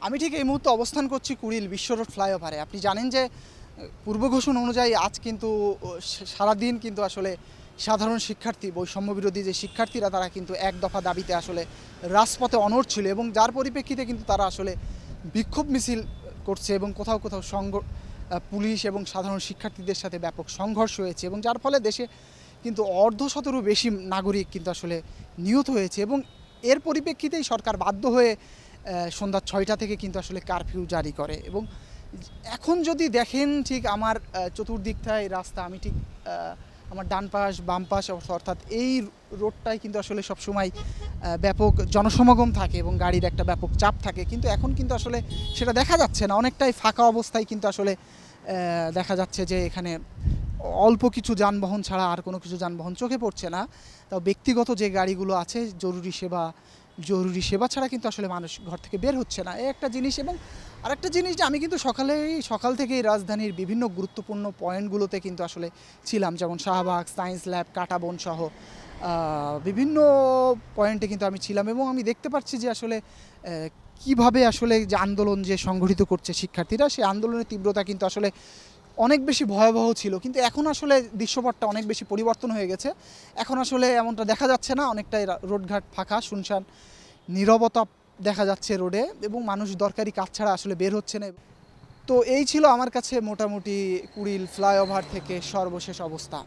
আমি ঠিক এই মুহূর্তে অবস্থান করছি কুড়িল বিশ্ব রোড ফ্লাইওভারে। আপনি জানেন যে পূর্ব ঘোষণা অনুযায়ী আজ কিন্তু সারাদিন কিন্তু আসলে সাধারণ শিক্ষার্থী, বৈষম্য বিরোধী যে শিক্ষার্থীরা, তারা কিন্তু এক দফা দাবিতে আসলে রাজপথে অনড় ছিল এবং যার পরিপ্রেক্ষিতে কিন্তু তারা আসলে বিক্ষোভ মিছিল করছে এবং কোথাও কোথাও পুলিশ এবং সাধারণ শিক্ষার্থীদের সাথে ব্যাপক সংঘর্ষ হয়েছে এবং যার ফলে দেশে কিন্তু অর্ধশতেরও বেশি নাগরিক কিন্তু আসলে নিহত হয়েছে এবং এর পরিপ্রেক্ষিতেই সরকার বাধ্য হয়ে সন্ধ্যা ৬টা থেকে কিন্তু আসলে কারফিউ জারি করে। এবং এখন যদি দেখেন ঠিক আমার চতুর্দিকটায় রাস্তা, আমি ঠিক আমার ডান পাশ বাম পাশ অর্থাৎ এই রোডটায় কিন্তু আসলে সবসময় ব্যাপক জনসমাগম থাকে এবং গাড়ির একটা ব্যাপক চাপ থাকে, কিন্তু এখন কিন্তু আসলে সেটা দেখা যাচ্ছে না। অনেকটাই ফাঁকা অবস্থায় কিন্তু আসলে দেখা যাচ্ছে যে এখানে অল্প কিছু যানবাহন ছাড়া আর কোনো কিছু যানবাহন চোখে পড়ছে না। তাও ব্যক্তিগত যে গাড়িগুলো আছে, জরুরি সেবা ছাড়া কিন্তু আসলে মানুষ ঘর থেকে বের হচ্ছে না, এই একটা জিনিস। এবং আরেকটা জিনিস যে আমি কিন্তু সকাল থেকেই রাজধানীর বিভিন্ন গুরুত্বপূর্ণ পয়েন্টগুলোতে কিন্তু আসলে ছিলাম, যেমন শাহবাগ, সায়েন্স ল্যাব, কাঁটাবন সহ বিভিন্ন পয়েন্টে কিন্তু আমি ছিলাম এবং আমি দেখতে পাচ্ছি যে আসলে কিভাবে আসলে যে আন্দোলন যে সংগঠিত করছে শিক্ষার্থীরা, সেই আন্দোলনের তীব্রতা কিন্তু আসলে অনেক বেশি ভয়াবহ ছিল। কিন্তু এখন আসলে দৃশ্যপটটা অনেক বেশি পরিবর্তন হয়ে গেছে। এখন আসলে এমনটা দেখা যাচ্ছে না, অনেকটাই রোডঘাট ফাঁকা, শুনশান, নীরবতা দেখা যাচ্ছে রোডে এবং মানুষ দরকারি কাজ ছাড়া আসলে বের হচ্ছে না। তো এই ছিল আমার কাছে মোটামুটি কুড়িল ফ্লাইওভার থেকে সর্বশেষ অবস্থা।